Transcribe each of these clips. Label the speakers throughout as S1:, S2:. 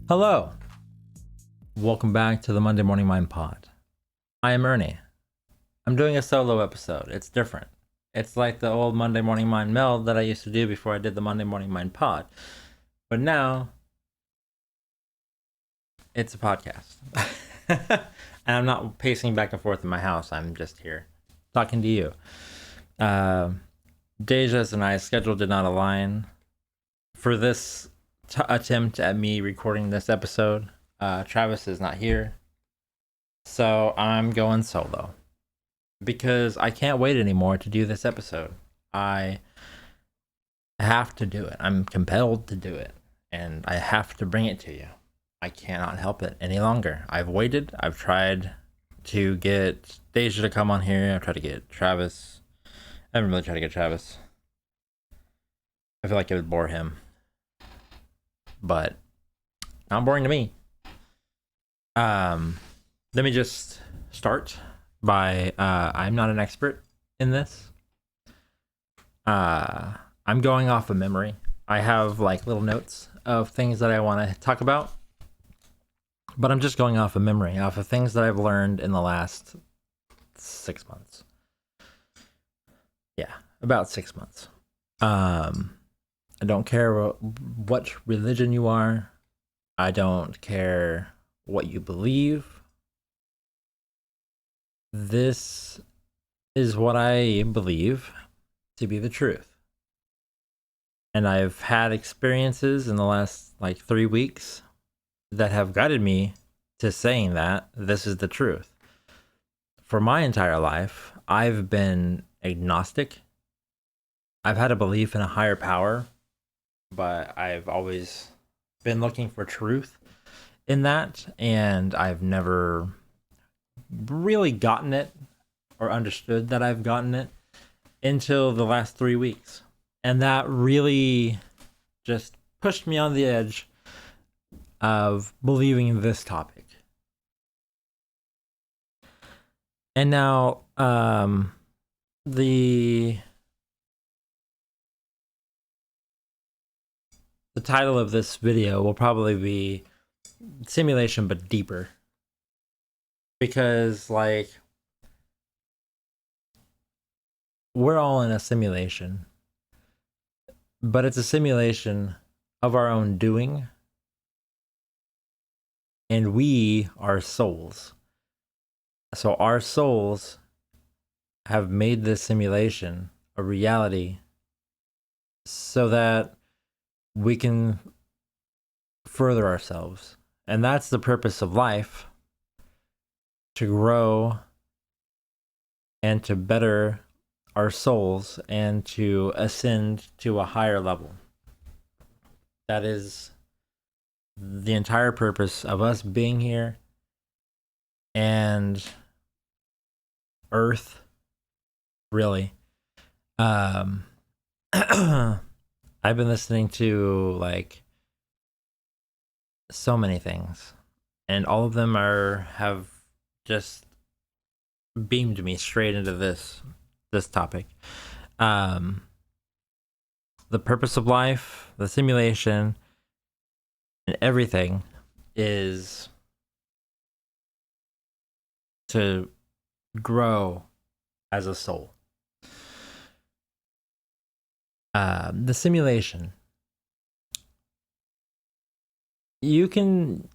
S1: Hello, welcome back to the Monday Morning Mind Pod. I am Ernie. I'm doing a solo episode. It's different. It's like the old Monday Morning Mind meld that I used to do before I did the Monday Morning Mind Pod. But now, it's a podcast. And I'm not pacing back and forth in my house. I'm just here talking to you. Deja's and I's schedule did not align for this attempt at me recording this episode. Travis is not here. So I'm going solo because I can't wait anymore to do this episode. I have to do it. I'm compelled to do it, and I have to bring it to you. I cannot help it any longer. I've waited. I've tried to get Deja to come on here. I've tried to get Travis. I haven't really tried to get Travis. I feel like it would bore him, but not boring to me. Let me just start by I'm not an expert in this. I'm going off of memory. I have like little notes of things that I want to talk about, but I'm just going off of memory, off of things that I've learned in the last 6 months. Yeah, about 6 months. I don't care what religion you are. I don't care what you believe. This is what I believe to be the truth. And I've had experiences in the last like 3 weeks that have guided me to saying that this is the truth. For my entire life, I've been agnostic. I've had a belief in a higher power, but I've always been looking for truth in that, and I've never really gotten it or understood that I've gotten it until the last 3 weeks. And that really just pushed me on the edge of believing this topic. And now, the title of this video will probably be Simulation but Deeper. Because, like, we're all in a simulation, but it's a simulation of our own doing, and we are souls. So our souls have made this simulation a reality so that we can further ourselves. And that's the purpose of life, to grow and to better our souls and to ascend to a higher level. That is the entire purpose of us being here. And Earth, really. I've been listening to like so many things, and all of them have just beamed me straight into this topic. The purpose of life, the simulation, and everything is to grow as a soul. The simulation, you can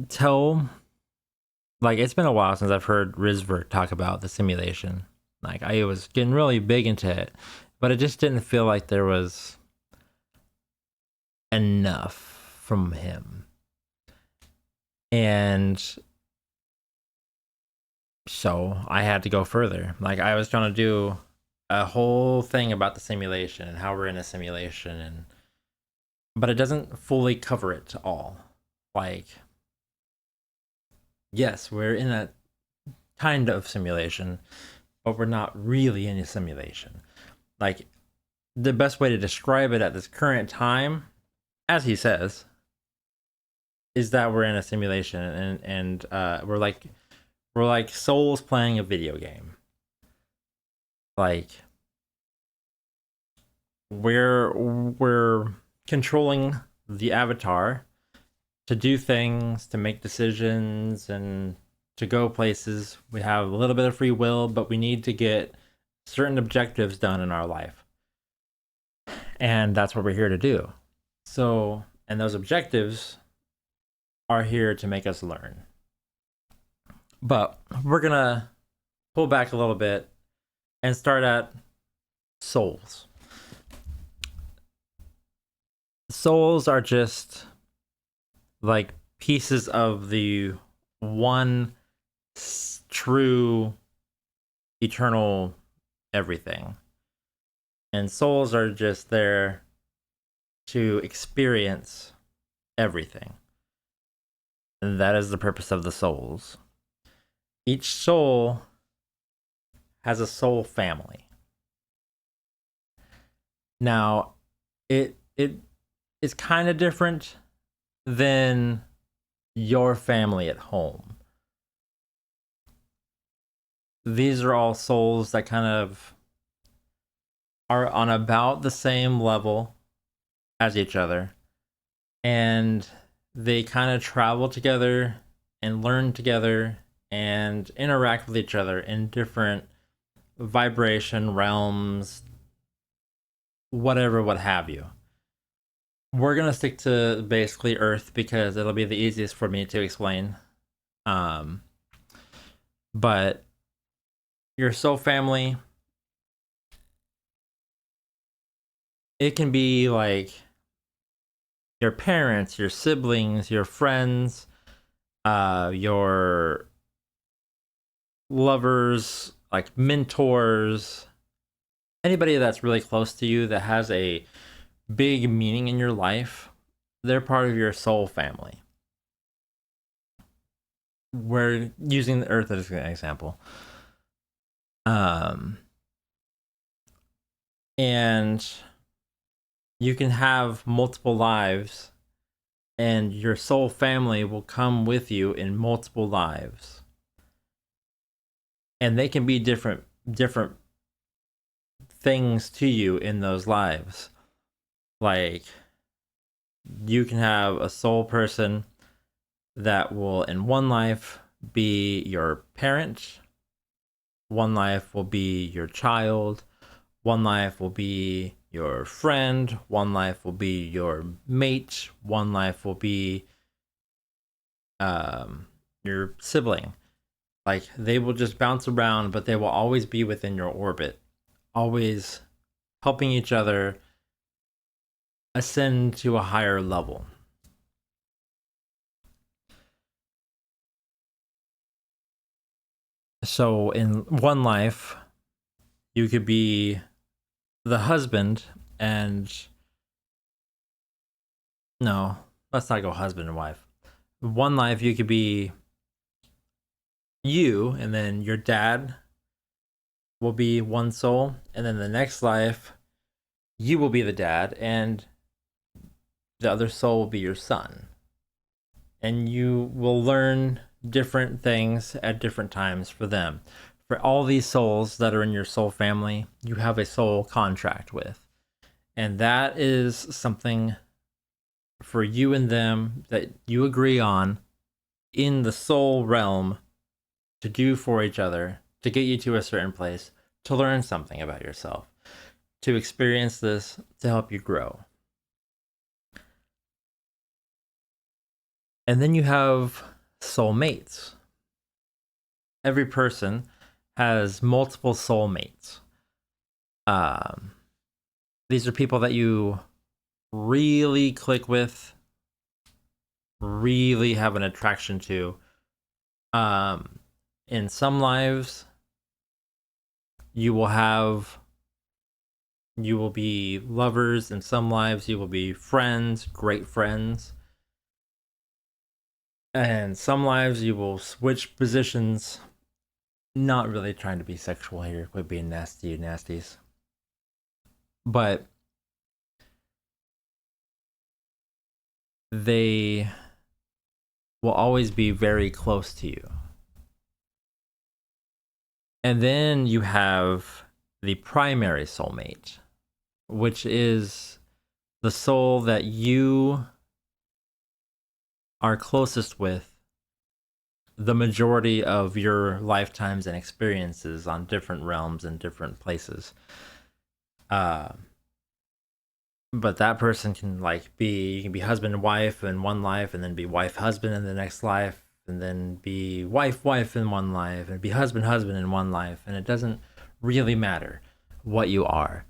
S1: tell, like, it's been a while since I've heard Rizver talk about the simulation. Like, I was getting really big into it, but it just didn't feel like there was enough from him. And so I had to go further. Like, I was trying to do a whole thing about the simulation and how we're in a simulation, but it doesn't fully cover it all. Like, yes, we're in a kind of simulation, but we're not really in a simulation. Like, the best way to describe it at this current time, as he says, is that we're in a simulation, and we're like souls playing a video game. Like, we're controlling the avatar to do things, to make decisions, and to go places. We have a little bit of free will, but we need to get certain objectives done in our life. And that's what we're here to do. So, and those objectives are here to make us learn. But we're going to pull back a little bit and start at souls. Souls are just like pieces of the one true eternal everything. And souls are just there to experience everything. And that is the purpose of the souls. Each soul has a soul family. Now, it is kind of different than your family at home. These are all souls that kind of are on about the same level as each other, and they kind of travel together and learn together and interact with each other in different vibration realms, whatever, what have you. We're gonna stick to basically Earth because it'll be the easiest for me to explain. But your soul family, it can be like your parents, your siblings, your friends, your lovers, like mentors, anybody that's really close to you that has a big meaning in your life. They're part of your soul family. We're using the Earth as an example. And you can have multiple lives, and your soul family will come with you in multiple lives. And they can be different things to you in those lives. Like, you can have a soul person that will in one life be your parent, one life will be your child, one life will be your friend, one life will be your mate, one life will be your sibling. Like, they will just bounce around, but they will always be within your orbit, always helping each other ascend to a higher level. So in one life, you could be the husband and... No, let's not go husband and wife. One life, you could be you, and then your dad will be one soul, and then the next life, you will be the dad, and the other soul will be your son. And you will learn different things at different times for them. For all these souls that are in your soul family, you have a soul contract with. And that is something for you and them that you agree on in the soul realm to do for each other, to get you to a certain place, to learn something about yourself, to experience this, to help you grow. And then you have soulmates. Every person has multiple soulmates. These are people that you really click with, really have an attraction to. In some lives, you will be lovers. In some lives, you will be friends, great friends. And some lives, you will switch positions. Not really trying to be sexual here, quit being nasties. But they will always be very close to you. And then you have the primary soulmate, which is the soul that you are closest with the majority of your lifetimes and experiences on different realms and different places. Uh, but that person can like be, you can be husband and wife in one life, and then be wife husband in the next life, and then be wife in one life, and be husband in one life, and it doesn't really matter what you are.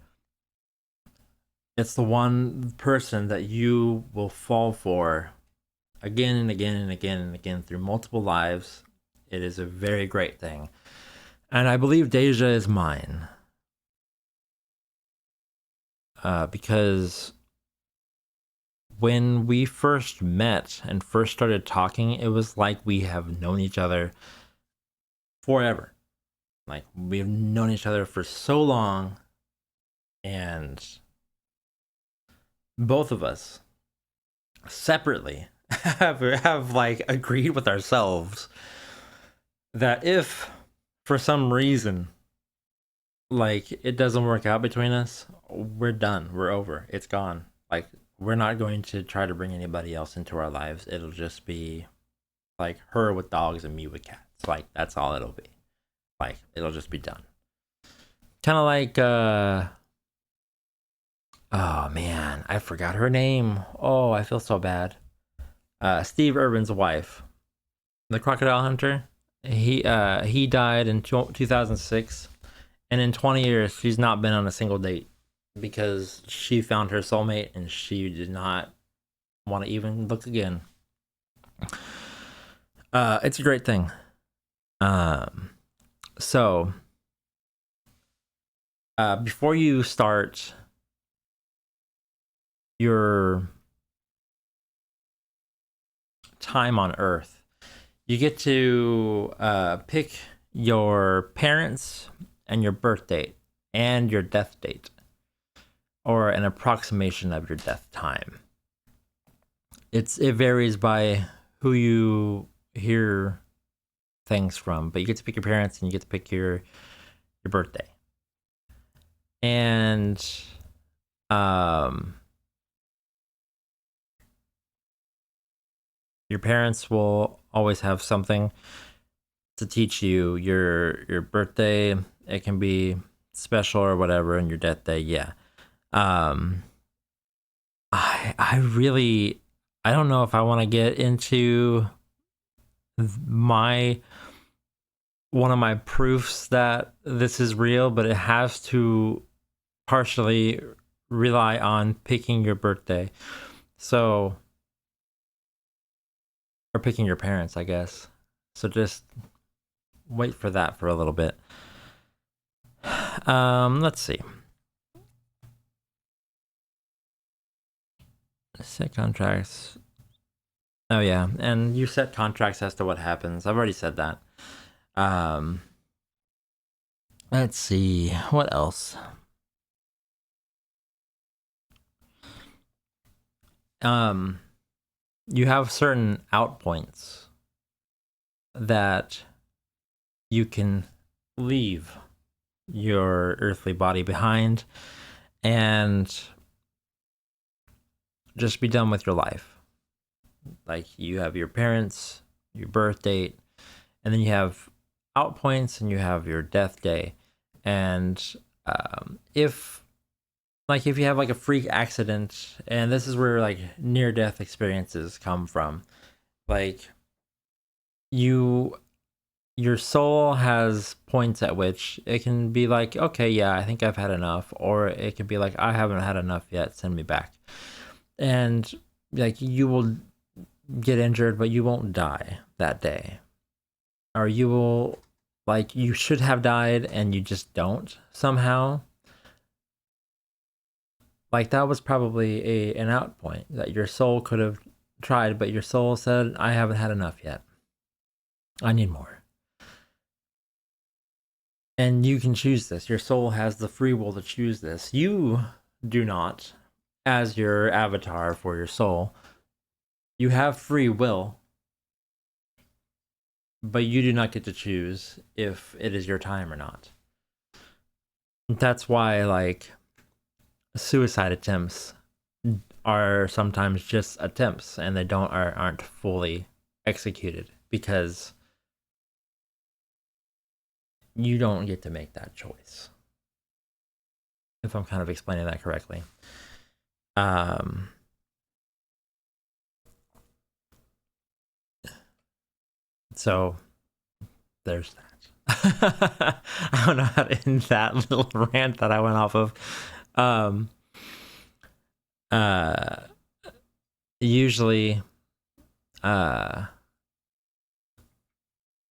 S1: It's the one person that you will fall for again and again and again and again through multiple lives. It is a very great thing. And I believe Deja is mine. Because when we first met and first started talking, it was like we have known each other forever. Like, we've known each other for so long, and both of us separately have like agreed with ourselves that if for some reason like it doesn't work out between us, we're done. We're over. It's gone. Like, we're not going to try to bring anybody else into our lives. It'll just be like her with dogs and me with cats. Like, that's all it'll be. Like, it'll just be done. Kind of like oh man, I forgot her name. Oh, I feel so bad. Steve Irwin's wife, the crocodile hunter. He died in 2006, and in 20 years she's not been on a single date because she found her soulmate and she did not want to even look again. It's a great thing. So before you start your time on Earth, you get to pick your parents and your birth date and your death date, or an approximation of your death time. It varies by who you hear things from, but you get to pick your parents and you get to pick your birthday. And your parents will always have something to teach you. Your birthday, it can be special or whatever, and your death day, yeah. I really, I don't know if I want to get into my one of my proofs that this is real, but it has to partially rely on picking your birthday. So, or picking your parents, I guess. So just wait for that for a little bit. Let's see. Set contracts. Oh yeah, and you set contracts as to what happens. I've already said that. Let's see, what else? You have certain out points that you can leave your earthly body behind and just be done with your life. Like, you have your parents, your birth date, and then you have out points and you have your death day. And if you have like a freak accident, and this is where like near death experiences come from, like your soul has points at which it can be like, okay, yeah, I think I've had enough, or it can be like, I haven't had enough yet, send me back. And like, you will get injured, but you won't die that day, or you will, like, you should have died and you just don't somehow. Like, that was probably an out point that your soul could have tried, but your soul said, I haven't had enough yet, I need more. And you can choose this. Your soul has the free will to choose this. You do not, as your avatar for your soul. You have free will, but you do not get to choose if it is your time or not. That's why, like, suicide attempts are sometimes just attempts, and they aren't fully executed because you don't get to make that choice. If I'm kind of explaining that correctly. So there's that. I don't know how to end that little rant that I went off of. Usually,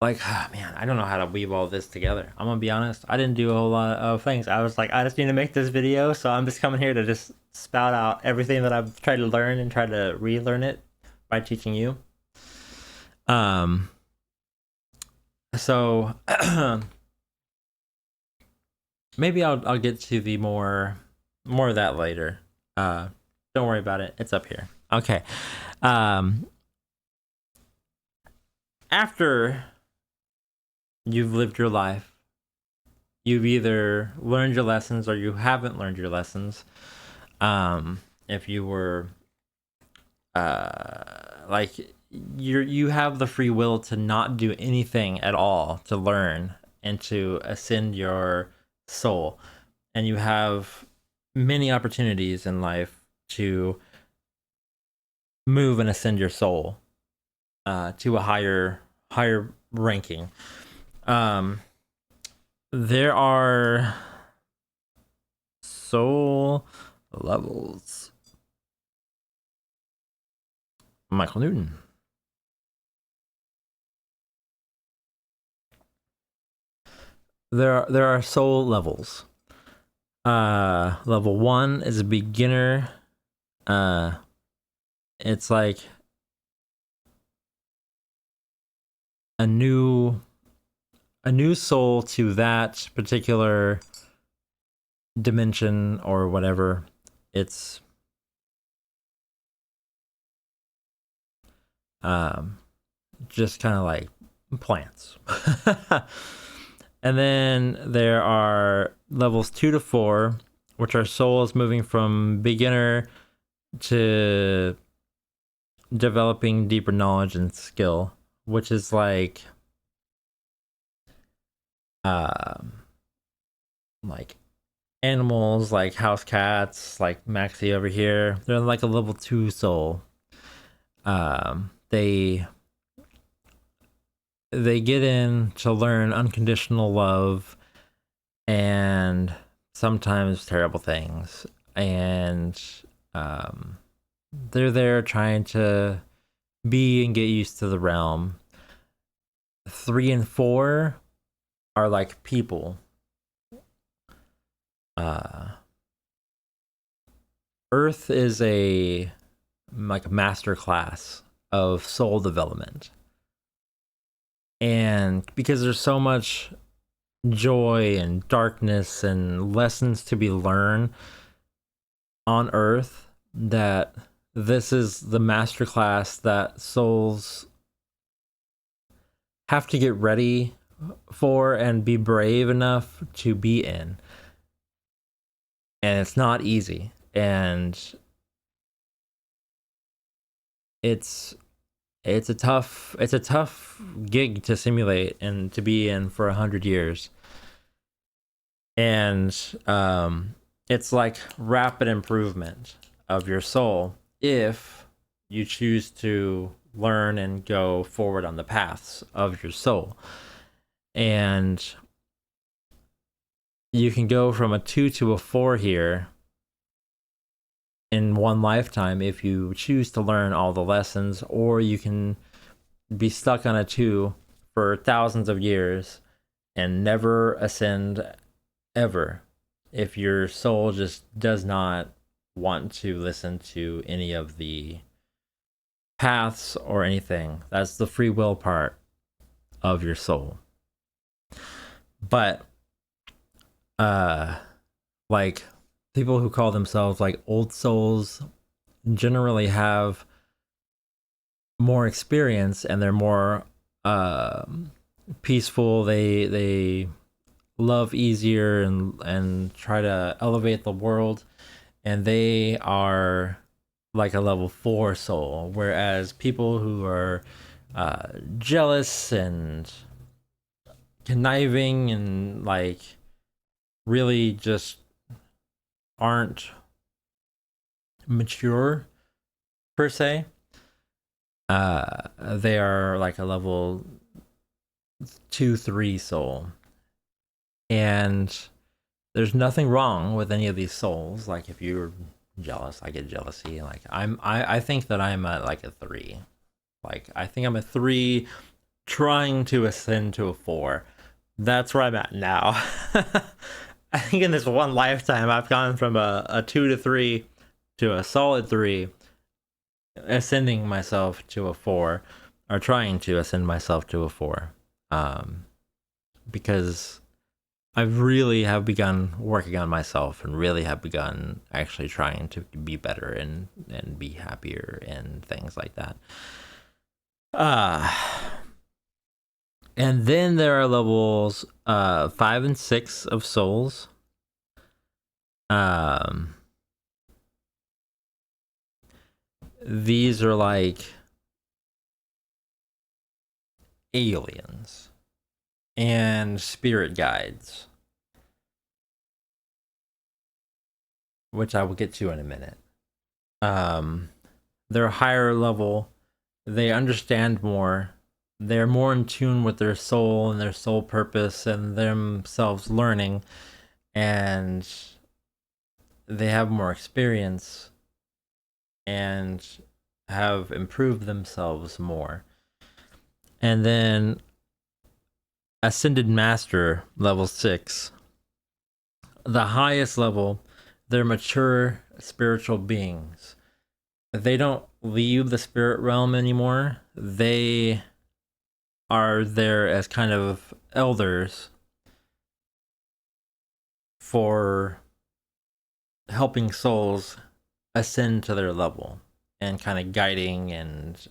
S1: like, oh, man, I don't know how to weave all this together. I'm gonna be honest, I didn't do a whole lot of things. I was like, I just need to make this video, so I'm just coming here to just spout out everything that I've tried to learn and try to relearn it by teaching you. So maybe I'll get to the more of that later. Don't worry about it. It's up here. Okay. After you've lived your life, you've either learned your lessons or you haven't learned your lessons. If you were like you have the free will to not do anything at all to learn and to ascend your soul, and you have many opportunities in life to move and ascend your soul to a higher ranking. There are soul levels. Michael Newton. There are soul levels. Level 1 is a beginner. It's like a new soul to that particular dimension or whatever. It's just kind of like plants. And then there are levels 2 to 4, which are souls moving from beginner to developing deeper knowledge and skill, which is like animals, like house cats, like Maxie over here. They're like a level 2 soul. They get in to learn unconditional love and sometimes terrible things, and they're there trying to be and get used to the realm. 3 and 4 are like people. Earth is a master class of soul development. And because there's so much joy and darkness and lessons to be learned on Earth, that this is the masterclass that souls have to get ready for and be brave enough to be in. And it's not easy. And it's a tough gig to simulate and to be in for 100 years. And it's like rapid improvement of your soul if you choose to learn and go forward on the paths of your soul. And you can go from a 2 to a 4 here in one lifetime if you choose to learn all the lessons, or you can be stuck on a 2 for thousands of years and never ascend ever if your soul just does not want to listen to any of the paths or anything. That's the free will part of your soul. But like people who call themselves like old souls generally have more experience and they're more peaceful. They love easier and try to elevate the world, and they are like a level 4 soul, whereas people who are jealous and conniving and like really just aren't mature per se, they are like a level 2-3 soul. And there's nothing wrong with any of these souls. Like if you're jealous, I get jealousy. Like I think that I'm at like a 3. Like I think I'm a 3 trying to ascend to a 4. That's where I'm at now. I think in this one lifetime I've gone from a 2 to 3 to a solid 3, ascending myself to a 4, or trying to ascend myself to a 4. Because I really have begun working on myself and really have begun actually trying to be better and be happier and things like that. And then there are levels 5 and 6 of souls. These are like aliens and spirit guides, which I will get to in a minute. They're higher level. They understand more. They're more in tune with their soul and their soul purpose and themselves learning, and they have more experience and have improved themselves more. And then Ascended Master, level 6. The highest level, they're mature spiritual beings. They don't leave the spirit realm anymore. They are there as kind of elders for helping souls ascend to their level and kind of guiding and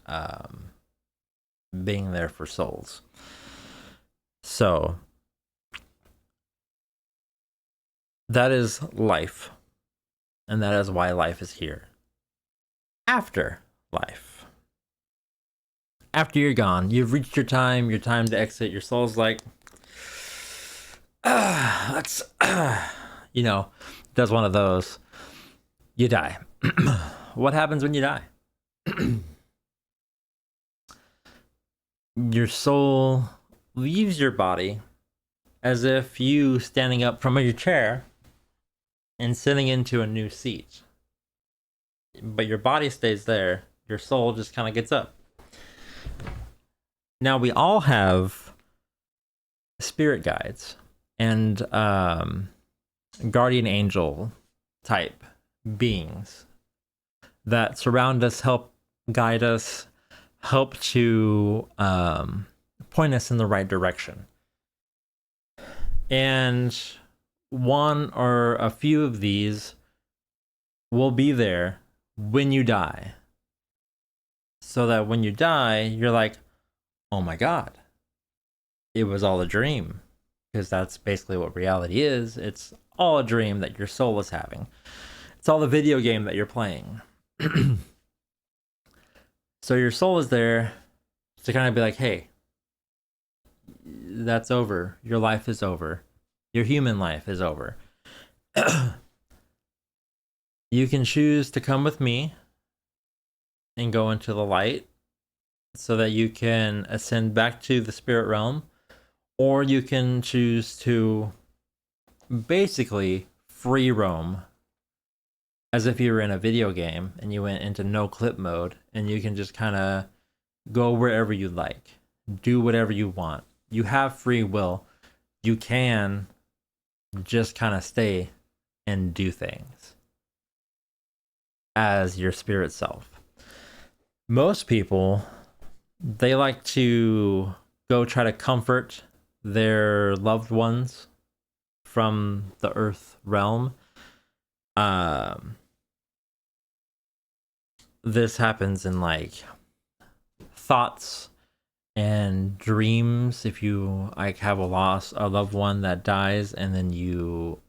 S1: being there for souls. So that is life, and that is why life is here. After life, after you're gone, you've reached your time to exit. Your soul's like, that's does one of those. You die. What happens when you die? Your soul leaves your body as if you standing up from your chair and sitting into a new seat. But your body stays there. Your soul just kind of gets up. Now, we all have spirit guides and guardian angel type beings that surround us, help guide us, help to point us in the right direction. And one or a few of these will be there when you die. So that when you die, you're like, oh my God, it was all a dream. Because that's basically what reality is. It's all a dream that your soul is having. It's all the video game that you're playing. So your soul is there to kind of be like, hey, that's over. Your life is over. Your human life is over. You can choose to come with me and go into the light so that you can ascend back to the spirit realm, or you can choose to basically free roam as if you were in a video game and you went into no clip mode, and you can just kind of go wherever you like, do whatever you want. You have free will. You can just kind of stay and do things as your spirit self. Most people, they like to go try to comfort their loved ones from the earth realm. This happens in like thoughts and dreams. If you like have a loved one that dies, and then you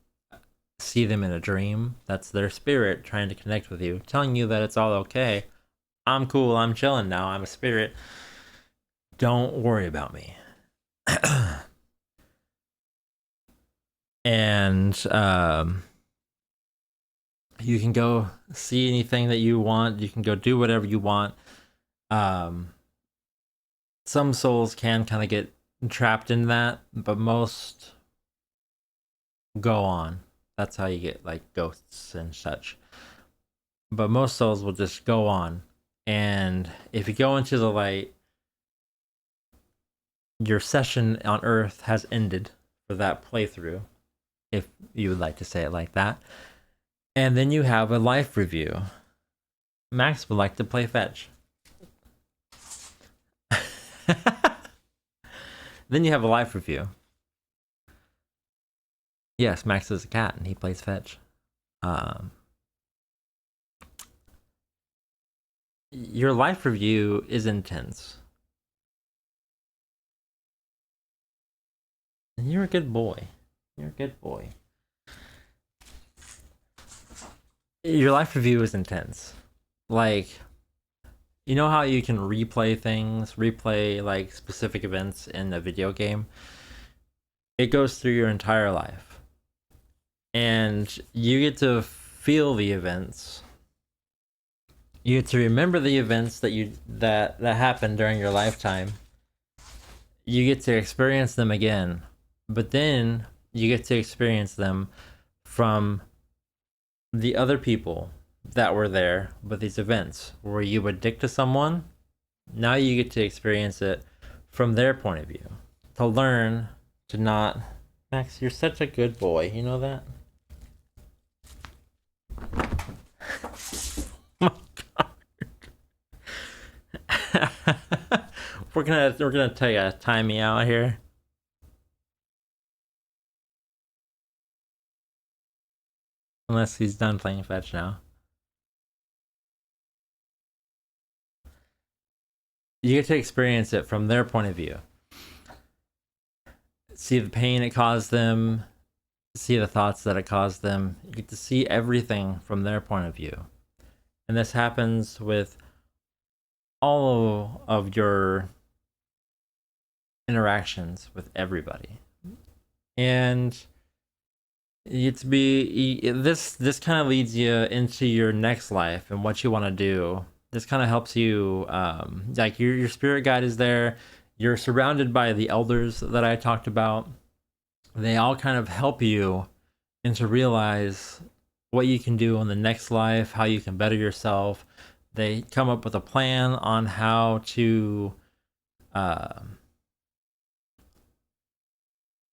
S1: see them in a dream. That's their spirit trying to connect with you, telling you that it's all okay. I'm cool, I'm chilling now, I'm a spirit. Don't worry about me. And you can go see anything that you want. You can go do whatever you want. Some souls can kind of get trapped in that, but most go on. That's how you get like ghosts and such. But most souls will just go on. And if you go into the light, your session on Earth has ended for that playthrough, if you would like to say it like that. And then you have a life review. Max would like to play fetch. Then you have a life review. Yes, Max is a cat and he plays fetch. Your life review is intense. And you're a good boy. You're a good boy. Your life review is intense. Like, you know how you can replay like specific events in a video game? It goes through your entire life. And you get to feel the events. You get to remember the events that happened during your lifetime. You get to experience them again. But then you get to experience them from the other people that were there with these events. Were you a dick to someone? Now you get to experience it from their point of view. To learn to not... Max, you're such a good boy. You know that? Oh my god. We're gonna take a timey out here. Unless he's done playing fetch now. You get to experience it from their point of view. See the pain it caused them, see the thoughts that it caused them. You get to see everything from their point of view. And this happens with all of your interactions with everybody. And this kind of leads you into your next life and what you want to do. This kind of helps you, like your spirit guide is there. You're surrounded by the elders that I talked about. They all kind of help you and to realize what you can do in the next life, how you can better yourself. They come up with a plan on how to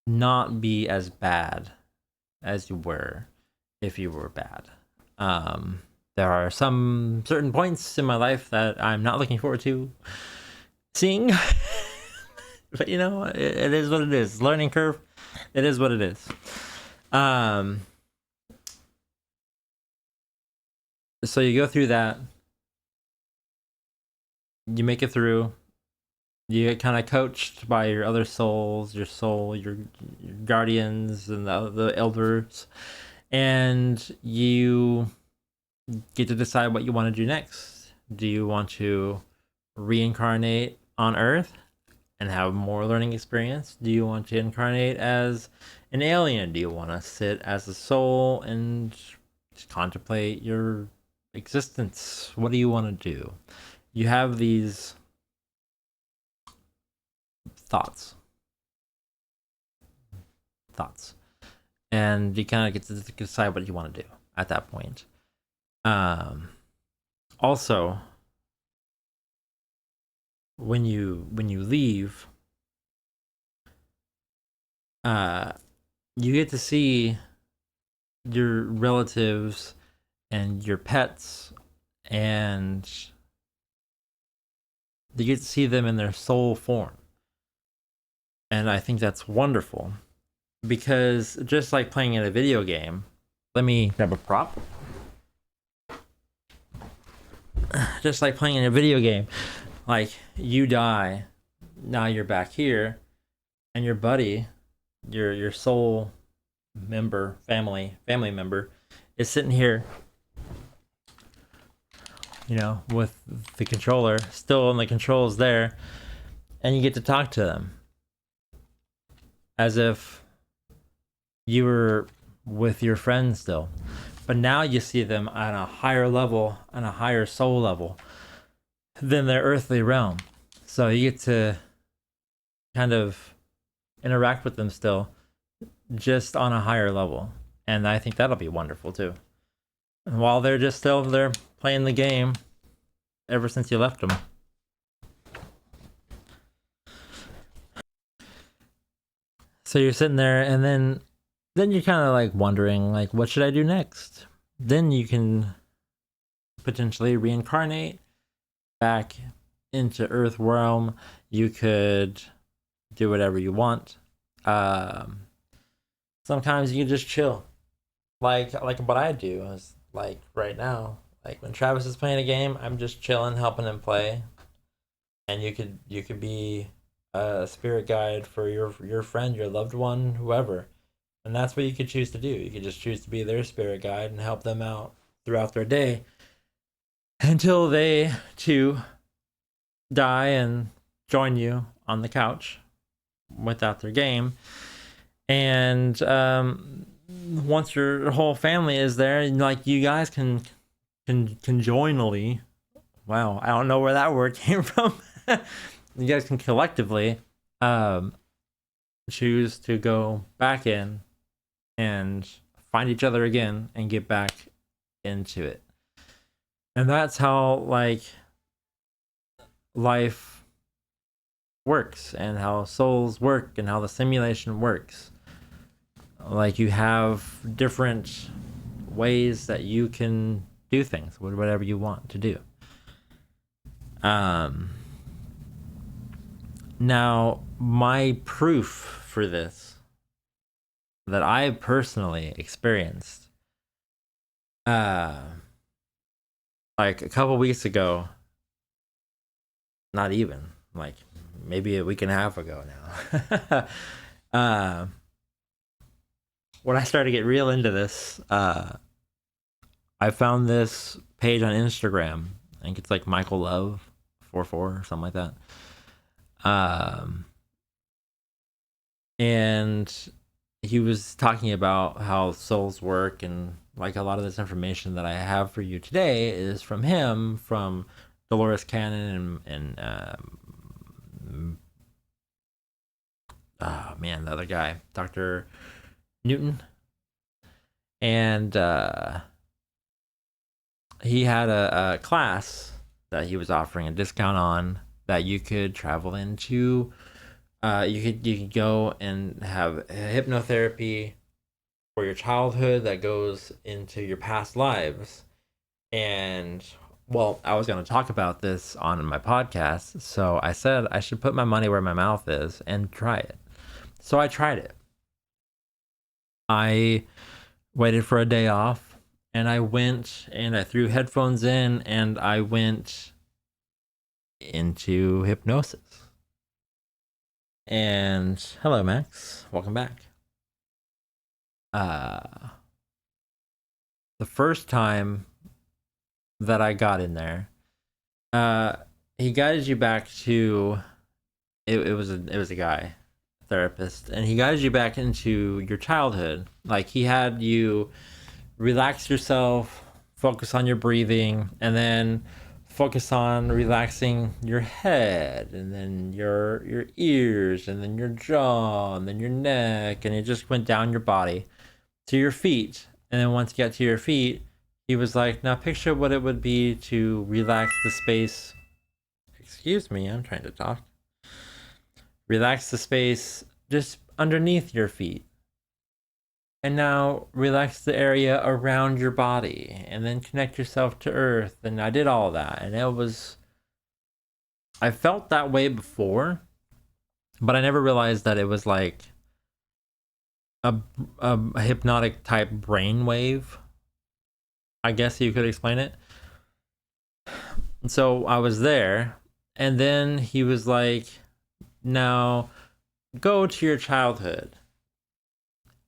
S1: not be as bad as you were if you were bad. There are some certain points in my life that I'm not looking forward to seeing. But you know, it is what it is. Learning curve, it is what it is. So you go through that. You make it through. You get kind of coached by your other souls, your guardians, and the elders. And you get to decide what you want to do next. Do you want to reincarnate on Earth and have more learning experience? Do you want to incarnate as an alien? Do you want to sit as a soul and just contemplate your existence? What do you want to do? You have these thoughts, and you kind of get to decide what you want to do at that point. Also, when you leave, you get to see your relatives and your pets, and you get to see them in their soul form. And I think that's wonderful, because just like playing in a video game, let me grab a prop. Just like playing in a video game, like you die, now you're back here, and your buddy, your soul family member is sitting here, with the controller still, and the controls there, and you get to talk to them as if you were with your friends still. But now you see them on a higher level, on a higher soul level than their earthly realm. So you get to kind of interact with them still, just on a higher level. And I think that'll be wonderful too. And while they're just still there playing the game ever since you left them. So you're sitting there, and then you're kind of like wondering, like, what should I do next? Then you can potentially reincarnate back into Earth realm. You could do whatever you want. Sometimes you can just chill, like what I do is, like, right now. Like when Travis is playing a game, I'm just chilling, helping him play. And you could be a spirit guide for your friend, your loved one, whoever. And that's what you could choose to do. You could just choose to be their spirit guide and help them out throughout their day until they too die and join you on the couch without their game. And once your whole family is there, like, you guys can conjointly, wow, I don't know where that word came from. You guys can collectively choose to go back in and find each other again and get back into it. And that's how, like, life works, and how souls work, and how the simulation works. Like, you have different ways that you can do things, whatever you want to do. Now, my proof for this that I personally experienced, like a couple weeks ago, not even, like maybe a week and a half ago now, when I started to get real into this, I found this page on Instagram. I think it's like Michael Love 44 or something like that. And he was talking about how souls work, and like a lot of this information that I have for you today is from him, from Dolores Cannon, and oh man, the other guy, Dr. Newton. And he had a class that he was offering a discount on, that you could travel into. You could go and have hypnotherapy for your childhood that goes into your past lives. And well, I was going to talk about this on my podcast, so I said I should put my money where my mouth is and try it. So I tried it. I waited for a day off, and I went and I threw headphones in, and I went into hypnosis. And hello, Max, welcome back. The first time that I got in there, he guided you back to it was a guy, therapist, and he guided you back into your childhood. Like, he had you relax yourself, focus on your breathing, and then focus on relaxing your head, and then your ears, and then your jaw, and then your neck, and it just went down your body to your feet. And then once you got to your feet, he was like, now picture what it would be to relax the space. Excuse me, I'm trying to talk. Relax the space just underneath your feet. And now relax the area around your body, and then connect yourself to Earth. And I did all that, and I felt that way before, but I never realized that it was like a hypnotic type brainwave, I guess you could explain it. And so I was there, and then he was like, now go to your childhood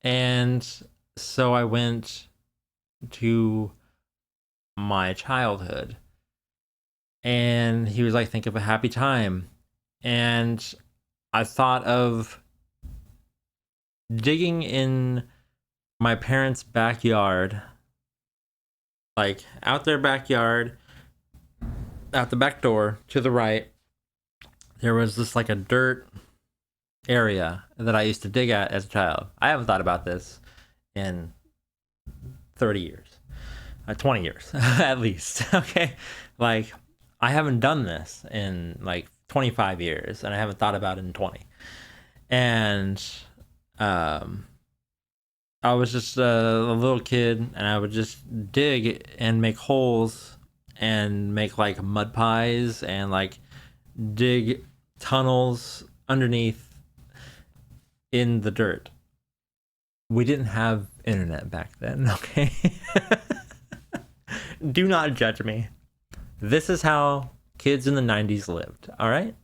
S1: And so I went to my childhood, and he was like, think of a happy time. And I thought of digging in my parents' backyard, like out their backyard, out the back door to the right. There was this like a dirt area that I used to dig at as a child. I haven't thought about this in 30 years, 20 years at least. Okay. Like, I haven't done this in like 25 years, and I haven't thought about it in 20. And I was just a little kid, and I would just dig and make holes and make like mud pies and like dig tunnels underneath in the dirt. We didn't have internet back then, okay? Do not judge me. This is how kids in the 90s lived, all right?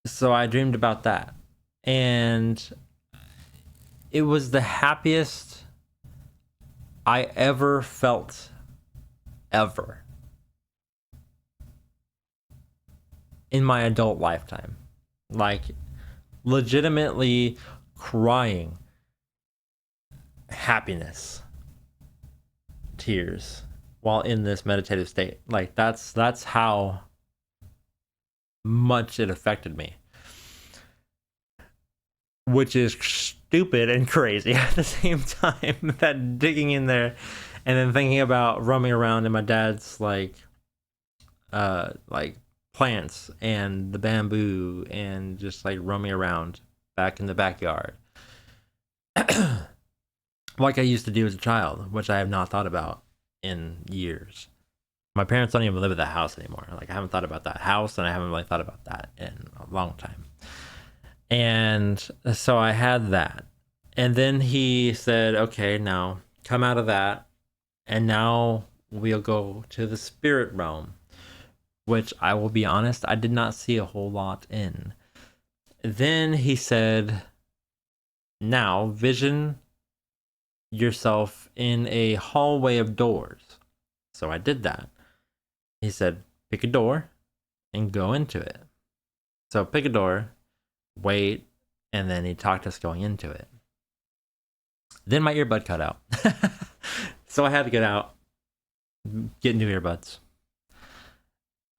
S1: So I dreamed about that. And it was the happiest I ever felt, ever, in my adult lifetime. Like, legitimately crying, happiness, tears while in this meditative state. Like, that's how much it affected me, which is stupid and crazy at the same time. That digging in there and then thinking about roaming around in my dad's like plants and the bamboo, and just like roaming around back in the backyard like I used to do as a child, which I have not thought about in years. My parents don't even live at that house anymore. Like, I haven't thought about that house, and I haven't really thought about that in a long time. And so I had that. And then he said, okay, now come out of that, and now we'll go to the spirit realm, which I will be honest, I did not see a whole lot in. Then he said, now vision yourself in a hallway of doors. So I did that. He said, pick a door and go into it. So pick a door, wait, and then he talked us going into it. Then my earbud cut out. So I had to get new earbuds.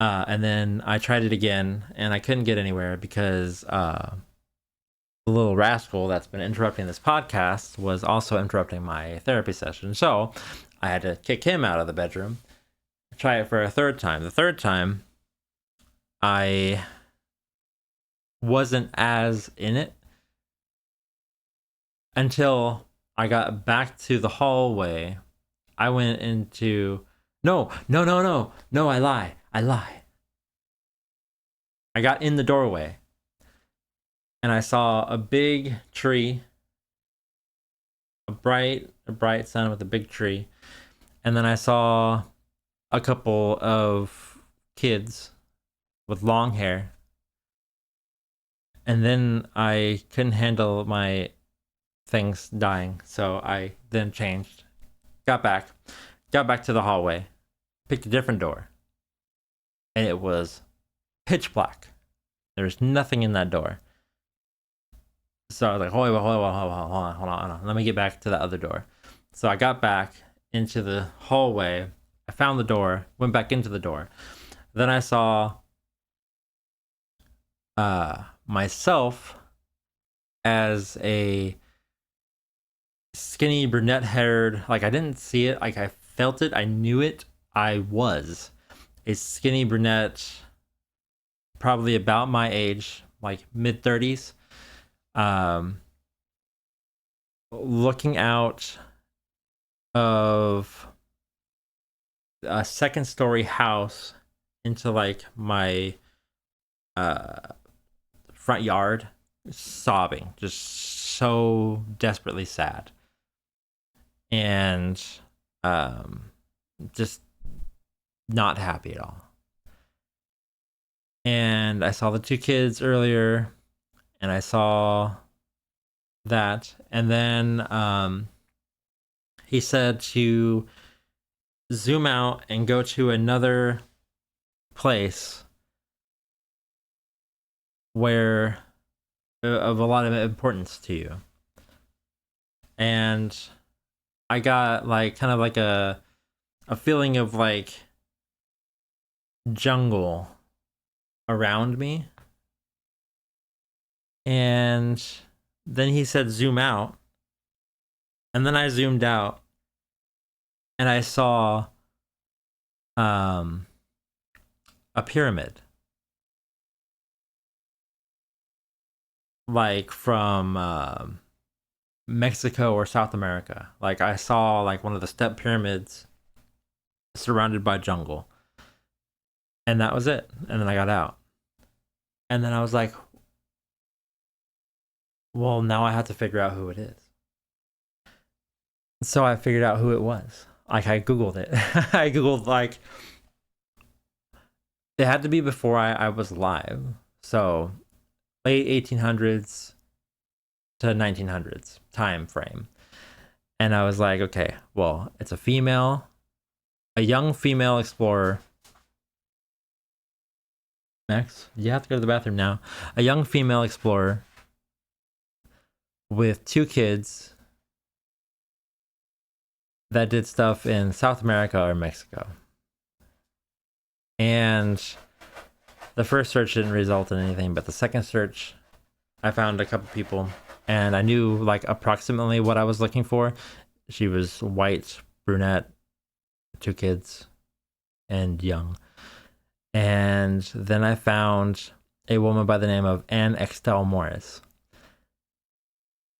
S1: And then I tried it again, and I couldn't get anywhere because the little rascal that's been interrupting this podcast was also interrupting my therapy session. So I had to kick him out of the bedroom, try it for a third time. The third time, I wasn't as in it until I got back to the hallway. I went into... No, I lie. I got in the doorway, and I saw a big tree, a bright sun with a big tree, and then I saw a couple of kids with long hair, and then I couldn't handle my things dying, so I then changed, got back to the hallway, picked a different door, and it was pitch black. There's nothing in that door. So I was like, hold on. Let me get back to the other door. So I got back into the hallway. I found the door, went back into the door. Then I saw myself as a skinny brunette-haired, like, I didn't see it, like, I felt it, I knew it. I was a skinny brunette, probably about my age, like mid-30s, looking out of a second-story house into like my front yard, sobbing, just so desperately sad, and just not happy at all. And I saw the two kids earlier. and I saw that. And then he said to zoom out and go to another place where of a lot of importance to you. And I got like kind of like a feeling of like jungle around me. And then he said zoom out. And then I zoomed out and I saw a pyramid. Like from Mexico or South America. Like I saw like one of the step pyramids surrounded by jungle. And that was it. And then I got out. And then I was like, well, now I have to figure out who it is. So I figured out who it was. Like I Googled it. I Googled like it had to be before I was alive. So late 1800s to 1900s time frame. And I was like, okay, well, it's a young female explorer. Max, you have to go to the bathroom now. A young female explorer with 2 kids that did stuff in South America or Mexico. And the first search didn't result in anything, but the second search, I found a couple people, and I knew like approximately what I was looking for. She was white, brunette, 2 kids, and young. And then I found a woman by the name of Anne Extel Morris.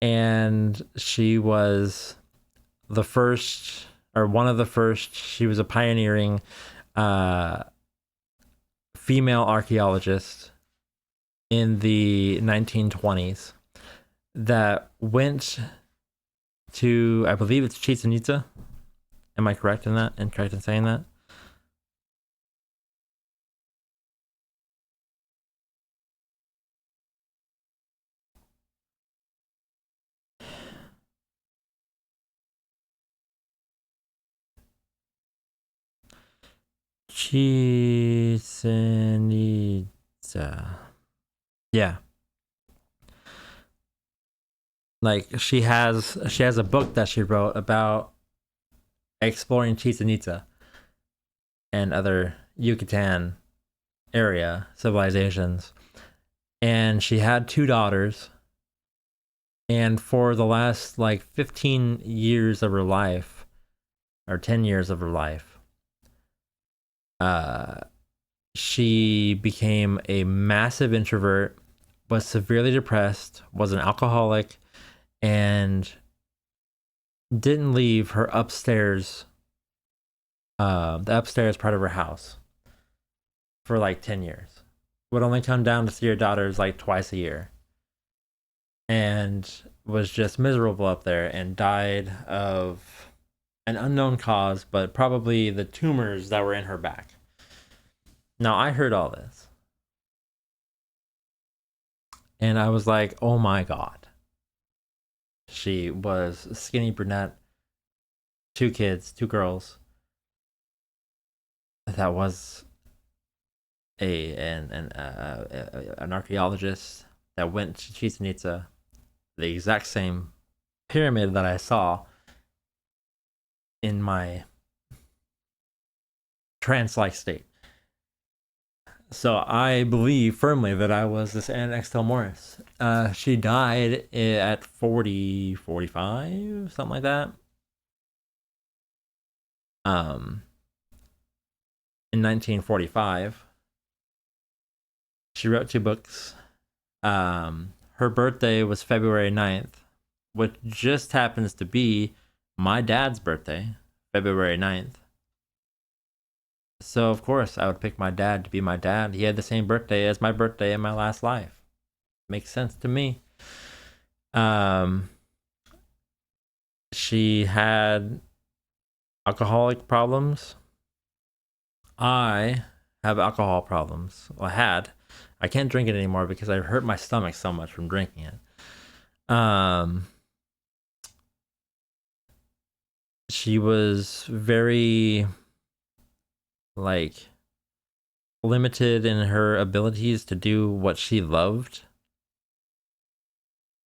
S1: And she was the first, or one of the first, she was a pioneering female archaeologist in the 1920s that went to, I believe it's Chichen Itza. Am I correct in that? Incorrect in saying that? Chichen Itza. Yeah. Like she has a book that she wrote about exploring Chichen Itza and other Yucatan area civilizations. And she had 2 daughters. And for the last like 15 years of her life, or 10 years of her life, she became a massive introvert, was severely depressed, was an alcoholic, and didn't leave her upstairs, the upstairs part of her house for like 10 years. Would only come down to see her daughters like twice a year. And was just miserable up there and died of an unknown cause, but probably the tumors that were in her back. Now, I heard all this. And I was like, oh my God. She was a skinny brunette, 2 kids, 2 girls. That was an archaeologist that went to Chichen Itza, the exact same pyramid that I saw in my trance-like state. So I believe firmly that I was this Anne Extel Morris. She died at 40, 45, something like that. In 1945. She wrote 2 books. Her birthday was February 9th, which just happens to be my dad's birthday, February 9th. So, of course, I would pick my dad to be my dad. He had the same birthday as my birthday in my last life. Makes sense to me. She had alcoholic problems. I have alcohol problems. Well, I had. I can't drink it anymore because I hurt my stomach so much from drinking it. She was very like limited in her abilities to do what she loved,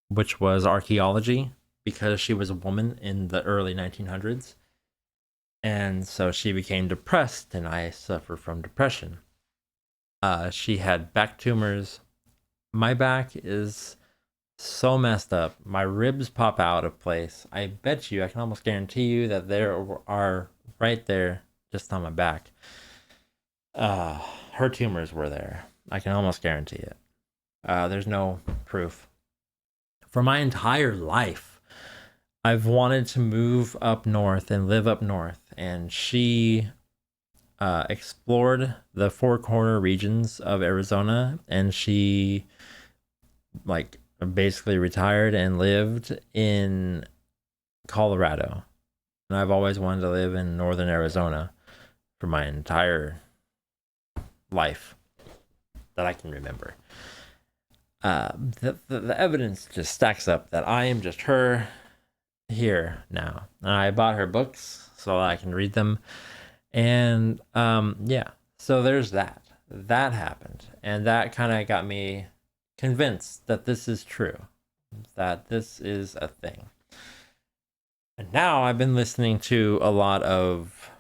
S1: which was archaeology, because she was a woman in the early 1900s. And so she became depressed, and I suffer from depression. She had back tumors. My back is so messed up. My ribs pop out of place. I bet you, I can almost guarantee you that there are right there, just on my back. Her tumors were there. I can almost guarantee it. There's no proof. For my entire life, I've wanted to move up north and live up north, and she explored the four corner regions of Arizona, and she like basically retired and lived in Colorado. And I've always wanted to live in northern Arizona for my entire life that I can remember. The evidence just stacks up that I am just her here now. And I bought her books so I can read them. And yeah, so there's that. That happened. And that kind of got me convinced that this is true, that this is a thing. And now I've been listening to a lot of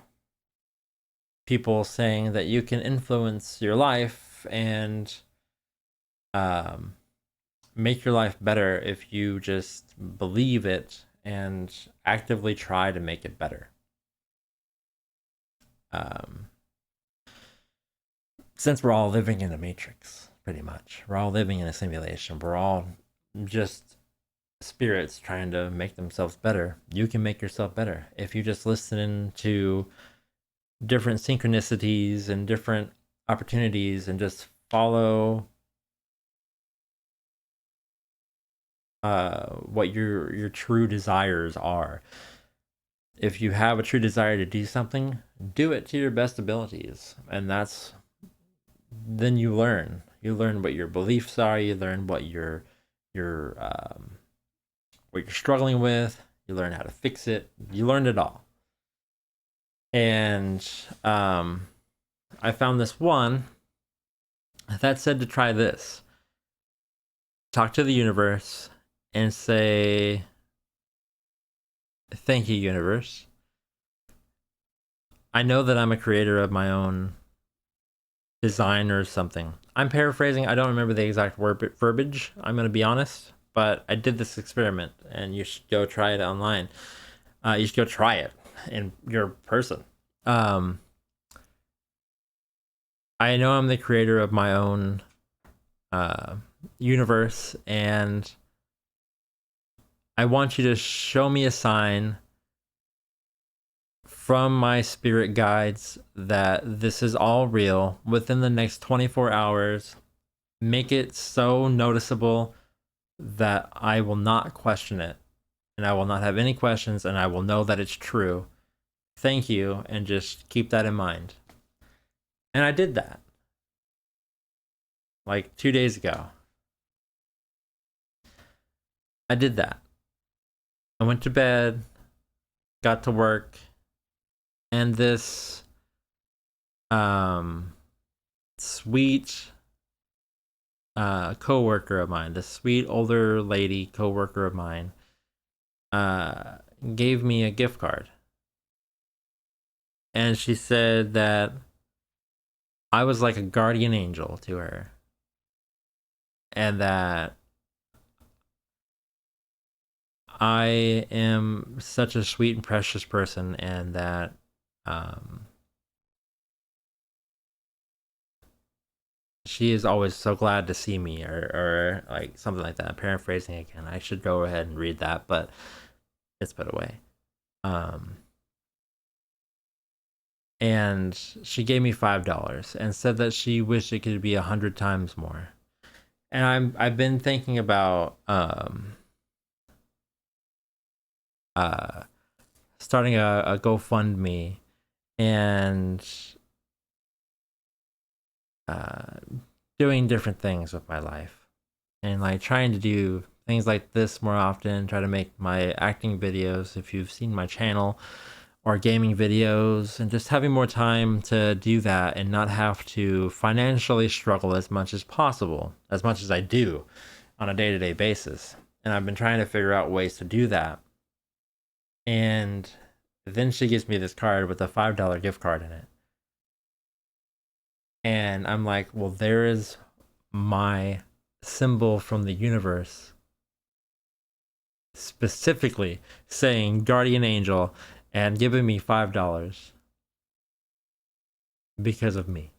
S1: people saying that you can influence your life and make your life better if you just believe it and actively try to make it better. Since we're all living in a matrix, pretty much, we're all living in a simulation, we're all just spirits trying to make themselves better. You can make yourself better if you just listen to different synchronicities and different opportunities and just follow what your true desires are. If you have a true desire to do something, do it to your best abilities, and then you learn what your beliefs are, you learn what you're struggling with, you learn how to fix it, you learn it all. And I found this one that said to try this: talk to the universe and say, thank you, universe. I know that I'm a creator of my own design or something. I'm paraphrasing. I don't remember the exact verbiage. I'm going to be honest, but I did this experiment, and you should go try it online. You should go try it in your person. I know I'm the creator of my own universe, and I want you to show me a sign from my spirit guides that this is all real within the next 24 hours. Make it so noticeable that I will not question it, and I will not have any questions, and I will know that it's true. Thank you, and just keep that in mind. And I did that like 2 days ago. I did that. I went to bed, got to work, and this sweet co-worker of mine, this sweet older lady co-worker of mine, gave me a gift card. And she said that I was like a guardian angel to her, and that I am such a sweet and precious person, and that she is always so glad to see me, or like something like that. Paraphrasing again. I should go ahead and read that, but it's put away. And she gave me $5 and said that she wished it could be 100 times more. And I've been thinking about starting a GoFundMe and doing different things with my life and like trying to do things like this more often, try to make my acting videos if you've seen my channel, or gaming videos, and just having more time to do that and not have to financially struggle as much as possible, as much as I do on a day-to-day basis. And I've been trying to figure out ways to do that. And then she gives me this card with a $5 gift card in it. And I'm like, well, there is my symbol from the universe specifically saying guardian angel and giving me $5 because of me.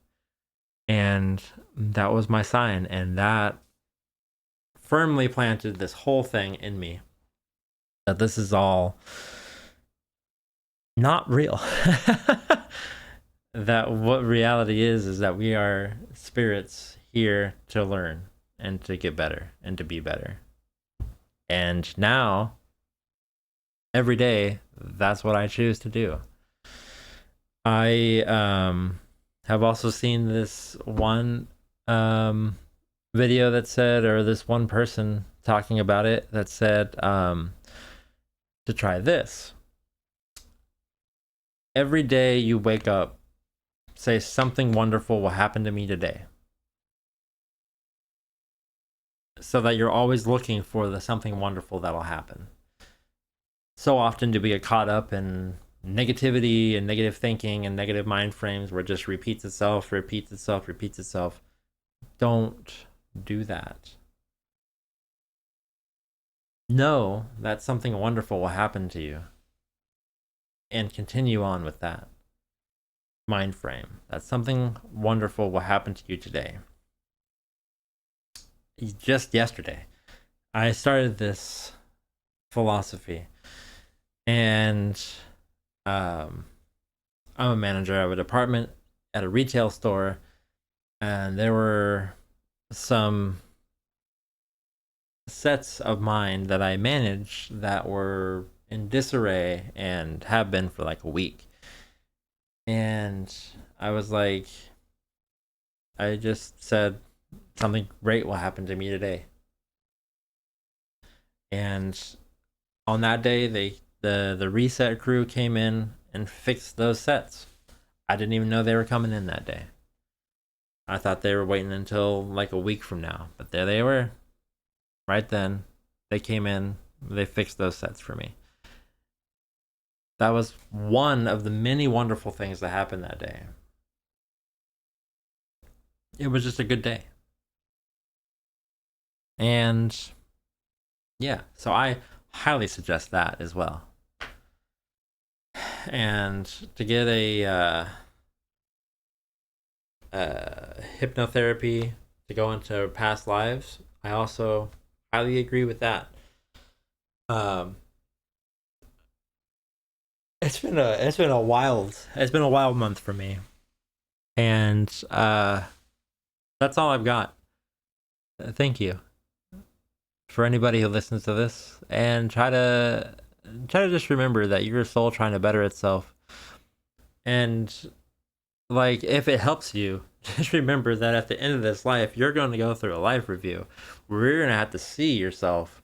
S1: And that was my sign, and that firmly planted this whole thing in me that this is all not real. That what reality is that we are spirits here to learn and to get better and to be better. And now, every day, that's what I choose to do. I have also seen this one video that said, or this one person talking about it that said to try this. Every day you wake up, say something wonderful will happen to me today. So that you're always looking for the something wonderful that'll happen. So often do we get caught up in negativity and negative thinking and negative mind frames where it just repeats itself. Don't do that. Know that something wonderful will happen to you and continue on with that mind frame, that something wonderful will happen to you today. Just yesterday, I started this philosophy, and I'm a manager of a department at a retail store, and there were some sets of mine that I manage that were in disarray and have been for like a week. And I was like, I just said something great will happen to me today. And on that day, the reset crew came in and fixed those sets. I didn't even know they were coming in that day. I thought they were waiting until like a week from now, but there they were. Right then, they came in, they fixed those sets for me. That was one of the many wonderful things that happened that day. It was just a good day. And yeah, so I highly suggest that as well. And to get a hypnotherapy to go into past lives, I also highly agree with that. It's been a wild month for me, and that's all I've got. Thank you for anybody who listens to this, and try to just remember that you're a soul trying to better itself. And like, if it helps you, just remember that at the end of this life, you're going to go through a life review where you're going to have to see yourself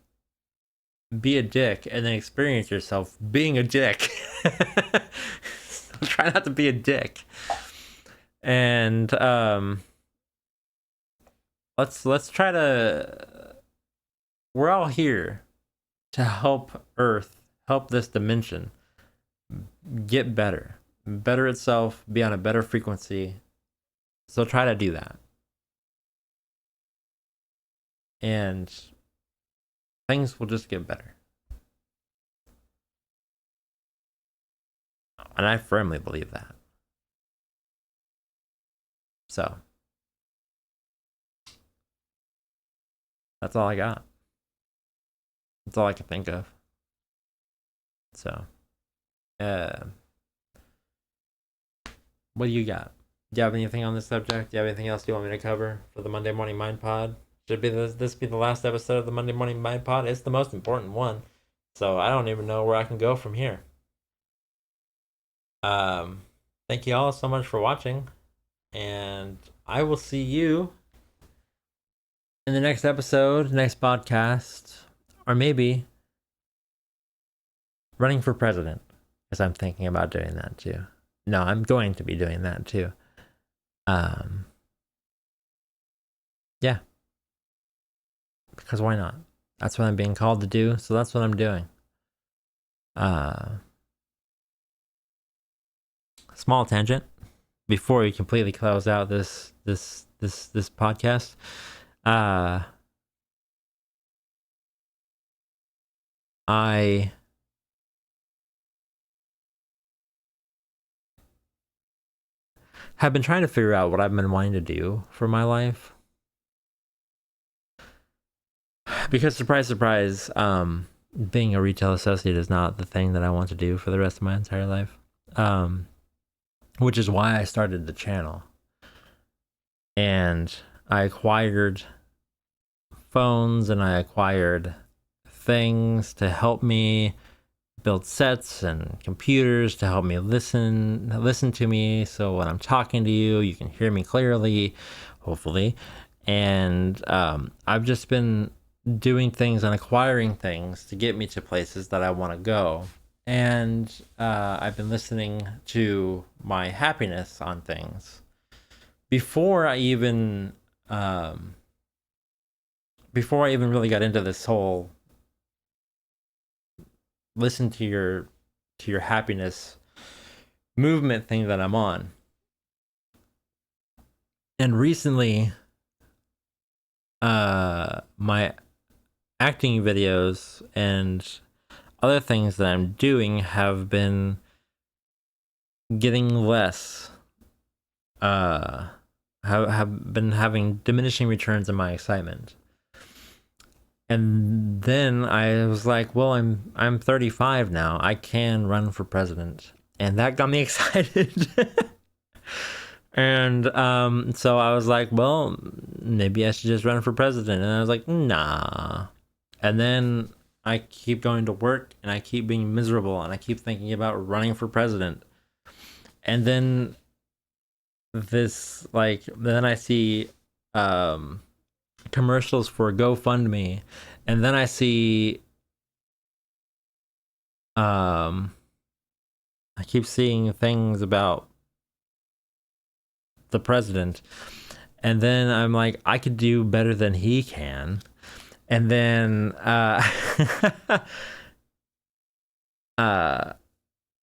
S1: be a dick and then experience yourself being a dick. So try not to be a dick. And let's try to, we're all here to help Earth, help this dimension get better itself, be on a better frequency. So try to do that. And things will just get better. And I firmly believe that. So that's all I got. That's all I can think of. So what do you got? Do you have anything on this subject? Do you have anything else you want me to cover for the Monday Morning Mind Pod? Should this be the last episode of the Monday Morning Mind Pod? It's the most important one. So I don't even know where I can go from here. Thank you all so much for watching. And I will see you in the next episode, next podcast, or maybe running for president, because I'm thinking about doing that too. No, I'm going to be doing that too. Yeah, because why not? That's what I'm being called to do, so that's what I'm doing. Small tangent before we completely close out this podcast. I have been trying to figure out what I've been wanting to do for my life. Because surprise, surprise, being a retail associate is not the thing that I want to do for the rest of my entire life. Which is why I started the channel. And I acquired phones and I acquired things to help me build sets and computers to help me listen to me, so when I'm talking to you, you can hear me clearly, hopefully. And I've just been doing things and acquiring things to get me to places that I want to go. And I've been listening to my happiness on things before I even really got into this whole listen to your happiness movement thing that I'm on. And recently, my acting videos and other things that I'm doing have been getting less, have been having diminishing returns in my excitement. And then I was like, well, I'm 35 now. I can run for president. And that got me excited. And so I was like, well, maybe I should just run for president. And I was like, nah. And then I keep going to work and I keep being miserable and I keep thinking about running for president. And then then I see commercials for GoFundMe, and then I see I keep seeing things about the president, and then I'm like, I could do better than he can. And then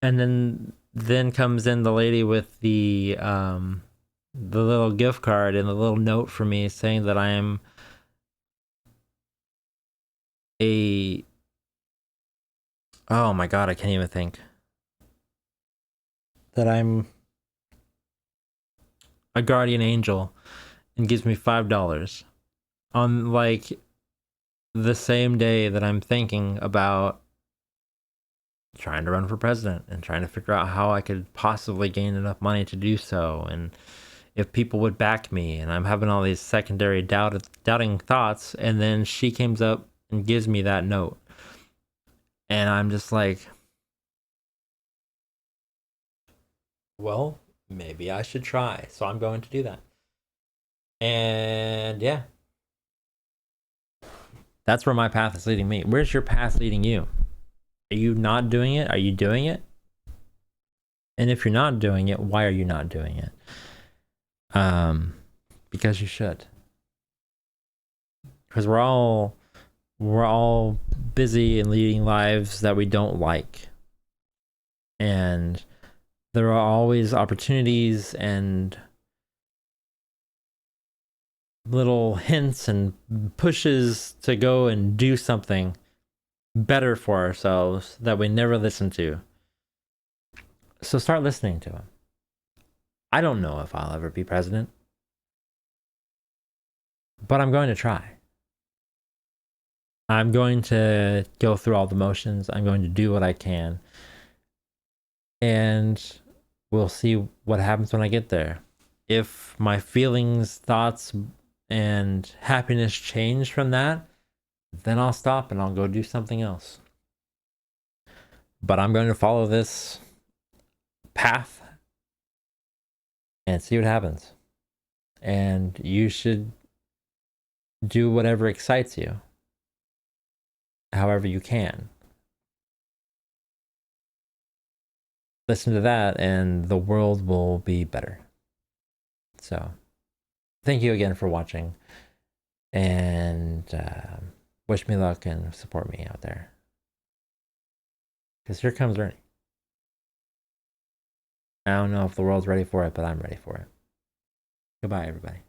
S1: and then comes in the lady with the little gift card and the little note for me saying that I am oh my god, I can't even think, that I'm a guardian angel, and gives me $5 on like the same day that I'm thinking about trying to run for president and trying to figure out how I could possibly gain enough money to do so, and if people would back me. And I'm having all these secondary doubting thoughts, and then she comes up and gives me that note, and I'm just like, well, maybe I should try. So I'm going to do that. And yeah, that's where my path is leading me. Where's your path leading you? Are you not doing it? Are you doing it? And if you're not doing it, why are you not doing it? Because you should. Because we're all busy and leading lives that we don't like. And there are always opportunities and little hints and pushes to go and do something better for ourselves that we never listen to. So start listening to them. I don't know if I'll ever be president, but I'm going to try. I'm going to go through all the motions. I'm going to do what I can. And we'll see what happens when I get there. If my feelings, thoughts, and happiness change from that, then I'll stop and I'll go do something else. But I'm going to follow this path and see what happens. And you should do whatever excites you, however you can. Listen to that, and the world will be better. So, thank you again for watching, and wish me luck and support me out there. Because here comes Ernie. I don't know if the world's ready for it, but I'm ready for it. Goodbye, everybody.